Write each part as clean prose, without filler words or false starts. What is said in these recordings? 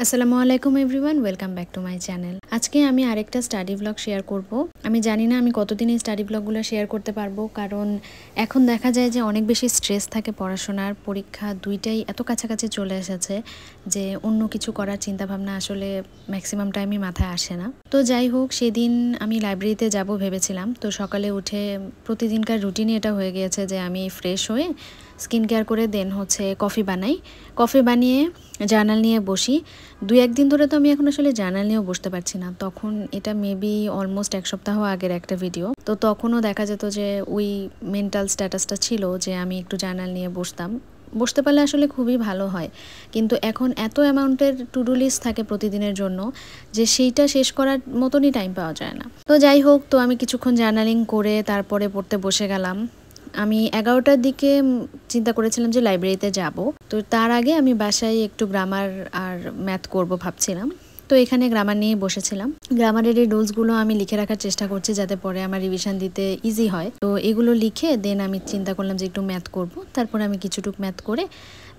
আসসালামু আলাইকুম everyone, welcome back to my channel. আজকে আমি আরেকটা স্টাডি ব্লগ শেয়ার করব। আমি জানি না আমি কতদিন এই স্টাডি ব্লগগুলো শেয়ার করতে পারবো, কারণ এখন দেখা যায় যে অনেক বেশি স্ট্রেস থাকে, পড়াশোনার পরীক্ষা দুইটাই এত কাছাকাছি চলে এসেছে যে অন্য কিছু করার চিন্তাভাবনা আসলে ম্যাক্সিমাম টাইমই মাথায় আসে না। তো যাই হোক, সেদিন আমি লাইব্রেরিতে যাব ভেবেছিলাম। তো সকালে উঠে প্রতিদিনকার রুটিনই এটা হয়ে গিয়েছে যে আমি ফ্রেশ হয়ে স্কিন কেয়ার করে দেন হচ্ছে কফি বানাই। কফি বানিয়ে জার্নাল নিয়ে বসি। 2-1 দিন ধরে তো আমি এখন আসলে জার্নাল নিয়েও বসতে পারছি না। তখন এটা মেবি অলমোস্ট 1 সপ্তাহ আগের একটা ভিডিও। তো তখনও দেখা যেত যে ওই মেন্টাল স্ট্যাটাসটা ছিল যে আমি একটু জার্নাল নিয়ে বসতাম। বসতে পারলে আসলে খুবই ভালো হয়, কিন্তু এখন এত অ্যামাউন্টের টু ডু লিস্ট থাকে প্রতিদিনের জন্য যে সেইটা শেষ করার মতনই টাইম পাওয়া যায় না। তো যাই হোক, তো আমি কিছুক্ষণ জার্নালিং করে তারপরে পড়তে বসে গেলাম। আমি 11টার দিকে চিন্তা করেছিলাম যে লাইব্রেরিতে যাব। তো তার আগে আমি বাসায় একটু গ্রামার আর ম্যাথ করব ভাবছিলাম। তো এখানে গ্রামার নিয়ে বসেছিলাম। গ্রামারের এই রুলসগুলো আমি লিখে রাখার চেষ্টা করছি যাতে পরে আমার রিভিশন দিতে ইজি হয়। তো এগুলো লিখে দেন আমি চিন্তা করলাম যে একটু ম্যাথ করব। তারপর আমি কিছুটুক ম্যাথ করে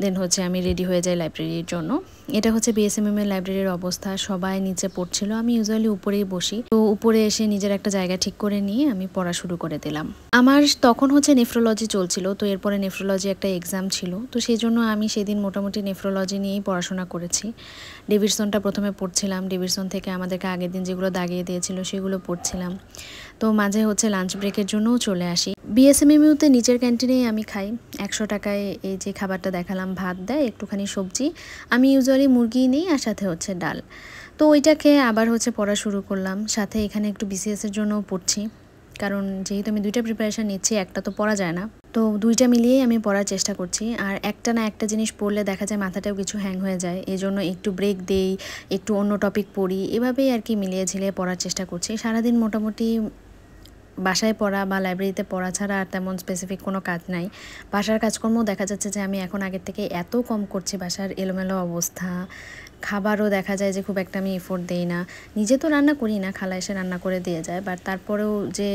দেন হচ্ছে আমি রেডি হয়ে যাই লাইব্রেরির জন্য। এটা হচ্ছে বিএসএমএম এর লাইব্রেরির অবস্থা। সবাই নিচে পড়ছিল, আমি ইউজুয়ালি উপরেই বসি। তো উপরে এসে নিজের একটা জায়গা ঠিক করে নিয়ে আমি পড়া শুরু করে দিলাম। আমার তখন হচ্ছে নেফ্রোলজি চলছিল, তো এরপরে নেফ্রোলজি একটা এক্সাম ছিল। তো সেই জন্য আমি সেদিন মোটামুটি নেফ্রোলজি নিয়েই পড়াশোনা করেছি। ডেভিডসনটা প্রথমে পড়ছিলাম। ডেভিডসন থেকে আমাদেরকে আগের দিন যেগুলো দাগিয়ে দিয়েছিল সেগুলো পড়ছিলাম। তো মাঝে হচ্ছে লাঞ্চ ব্রেকের জন্যও চলে আসি। বিএসএমএমইউতে নিচের ক্যান্টিনেই আমি খাই। 100 টাকায় এই যে খাবারটা দেখালাম, ভাত দেয়, একটুখানি সবজি। আমি ইউজুয়ালি মুরগি নিই আর সাথে হচ্ছে ডাল। তো ওইটা খেয়ে আবার হচ্ছে পড়া শুরু করলাম। সাথে এখানে একটু বিসিএসের জন্যও পড়ছি, কারণ যেহেতু আমি 2টা প্রিপারেশান নিচ্ছি, একটা তো পড়া যায় না। তো 2টা মিলিয়েই আমি পড়ার চেষ্টা করছি। আর একটা না একটা জিনিস পড়লে দেখা যায় মাথাটাও কিছু হ্যাং হয়ে যায়, এই জন্য একটু ব্রেক দেই, একটু অন্য টপিক পড়ি, এভাবেই আর কি মিলিয়ে ঝিলিয়ে পড়ার চেষ্টা করছি। সারাদিন মোটামুটি বাসায় পড়া বা লাইব্রেরিতে পড়া ছাড়া আর তেমন স্পেসিফিক কোনো কাজ নাই। বাসার কাজকর্মও দেখা যাচ্ছে যে আমি এখন আগের থেকে এত কম করছি। বাসার এলোমেলো অবস্থা, খাবারও দেখা যায় যে খুব একটা আমি এফোর্ট দেই না। নিজে তো রান্না করি না, খালা এসে রান্না করে দিয়ে যায়, বাট তারপরেও যে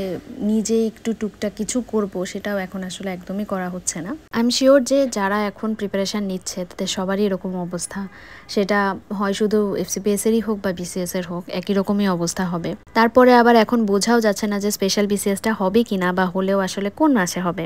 নিজে একটু টুকটাক কিছু করব সেটাও এখন আসলে একদমই করা হচ্ছে না। আই এম শিওর যে যারা এখন প্রিপারেশান নিচ্ছে তাদের সবারই এরকম অবস্থা। সেটা হয় শুধু এফসিপিএসেরই হোক বা বিসিএসের হোক, একই রকমই অবস্থা হবে। তারপরে আবার এখন বোঝাও যাচ্ছে না যে স্পেশাল বিসিএসটা হবে কি না, বা হলেও আসলে কোন মাসে হবে।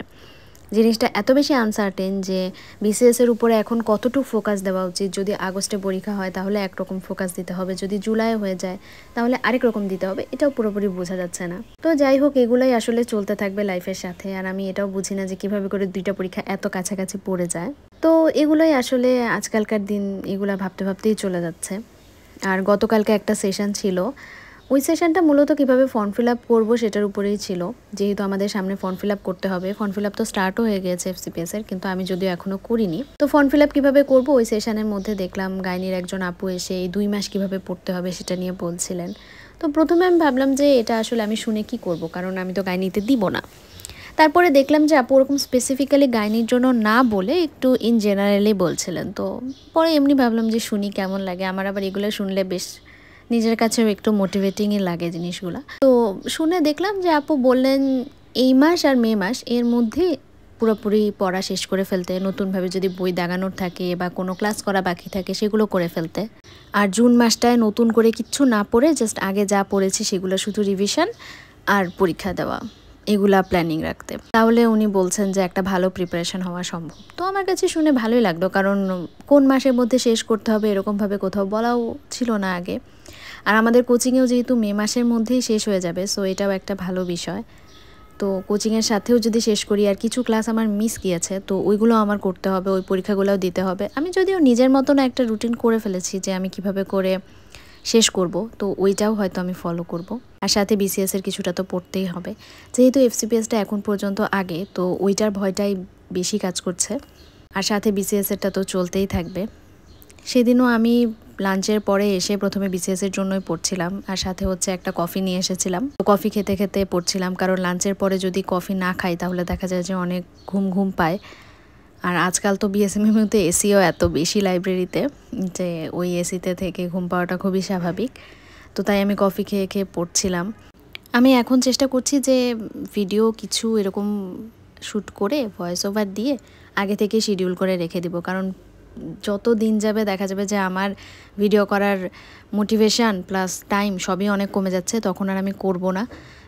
জিনিসটা এত বেশি আনসার্টেন যে বিসিএসের উপরে এখন কতটুকু ফোকাস দেওয়া উচিত। যদি আগস্টে পরীক্ষা হয় তাহলে একরকম ফোকাস দিতে হবে, যদি জুলাই হয়ে যায় তাহলে আরেক রকম দিতে হবে, এটাও পুরোপুরি বোঝা যাচ্ছে না। তো যাই হোক, এগুলাই আসলে চলতে থাকবে লাইফের সাথে। আর আমি এটাও বুঝি না যে কিভাবে করে 2টা পরীক্ষা এত কাছাকাছি পড়ে যায়। তো এগুলোই আসলে আজকালকার দিন, এগুলা ভাবতে ভাবতেই চলে যাচ্ছে। আর গতকালকে একটা সেশন ছিল, ওই সেশনটা মূলত কিভাবে ফর্ম ফিল আপ করবো সেটার উপরেই ছিল। যেহেতু আমাদের সামনে ফর্ম ফিল আপ করতে হবে, ফর্ম ফিল আপ তো স্টার্টও হয়ে গিয়েছে এফসিপিএসের, কিন্তু আমি যদিও এখনও করিনি। তো ফর্ম ফিল আপ কীভাবে করবো, ওই সেশনের মধ্যে দেখলাম গাইনির একজন আপু এসে এই 2 মাস কীভাবে পড়তে হবে সেটা নিয়ে বলছিলেন। তো প্রথমে আমি ভাবলাম যে এটা আসলে আমি শুনে কি করব, কারণ আমি তো গাইনিতে দিব না। তারপরে দেখলাম যে আপু ওরকম স্পেসিফিক্যালি গাইনির জন্য না বলে একটু ইন জেনারেলি বলছিলেন। তো পরে এমনি ভাবলাম যে শুনি কেমন লাগে। আমার আবার এগুলো শুনলে বেশ নিজের কাছেও একটু মোটিভেটিংই লাগে জিনিসগুলো। তো শুনে দেখলাম যে আপু বললেন এই মাস আর মে মাস এর মধ্যে পুরোপুরি পড়া শেষ করে ফেলতে, নতুনভাবে যদি বই দাগানোর থাকে বা কোনো ক্লাস করা বাকি থাকে সেগুলো করে ফেলতে। আর জুন মাসটায় নতুন করে কিচ্ছু না পড়ে জাস্ট আগে যা পড়েছি সেগুলো শুধু রিভিশন আর পরীক্ষা দেওয়া, এগুলা প্ল্যানিং রাখতে। তাহলে উনি বলছেন যে একটা ভালো প্রিপারেশন হওয়া সম্ভব। তো আমার কাছে শুনে ভালোই লাগলো, কারণ কোন মাসের মধ্যে শেষ করতে হবে এরকমভাবে কোথাও বলাও ছিল না আগে। আর আমাদের কোচিংয়েও যেহেতু মে মাসের মধ্যেই শেষ হয়ে যাবে, সো এটাও একটা ভালো বিষয়। তো কোচিংয়ের সাথেও যদি শেষ করি, আর কিছু ক্লাস আমার মিস গিয়েছে তো ওইগুলো আমার করতে হবে, ওই পরীক্ষাগুলোও দিতে হবে। আমি যদিও নিজের মতন একটা রুটিন করে ফেলেছি যে আমি কিভাবে করে শেষ করব, তো ওইটাও হয়তো আমি ফলো করব। আর সাথে বিসিএসের কিছুটা তো পড়তেই হবে, যেহেতু এফসিপিএসটা এখন পর্যন্ত আগে, তো ওইটার ভয়টাই বেশি কাজ করছে। আর সাথে বিসিএসেরটা তো চলতেই থাকবে। সেদিনও আমি লাঞ্চের পরে এসে প্রথমে বিসিএসের জন্যই পড়ছিলাম, আর সাথে হচ্ছে একটা কফি নিয়ে এসেছিলাম। তো কফি খেতে খেতে পড়ছিলাম, কারণ লাঞ্চের পরে যদি কফি না খাই তাহলে দেখা যায় যে অনেক ঘুম ঘুম পায়। আর আজকাল তো বিএসএমএমইউতে এসিও এত বেশি লাইব্রেরিতে যে ওই এসিতে থেকে ঘুম পাওয়াটা খুবই স্বাভাবিক। তো তাই আমি কফি খেয়ে খেয়ে পড়ছিলাম। আমি এখন চেষ্টা করছি যে ভিডিও কিছু এরকম শ্যুট করে ভয়েস ওভার দিয়ে আগে থেকে শিডিউল করে রেখে দিব, কারণ যত দিন যাবে দেখা যাবে যে আমার ভিডিও করার মোটিভেশান প্লাস টাইম সবই অনেক কমে যাচ্ছে, তখন আর আমি করব না।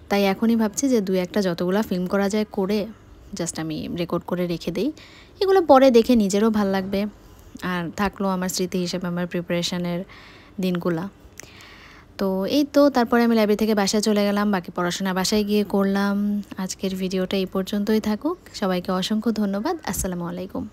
তাই এখনই ভাবছি যে 2-1টা যতগুলো ফিল্ম করা যায় করে জাস্ট আমি রেকর্ড করে রেখে দেই। এগুলো পরে দেখে নিজেরও ভাল লাগবে, আর থাকলো আমার স্মৃতি হিসেবে আমার প্রিপারেশানের দিনগুলা। তো এই তো, তারপরে আমি লাইব্রেরি থেকে বাসায় চলে গেলাম, বাকি পড়াশোনা বাসায় গিয়ে করলাম। আজকের ভিডিওটা এই পর্যন্তই থাকুক। সবাইকে অসংখ্য ধন্যবাদ। আসসালামু আলাইকুম।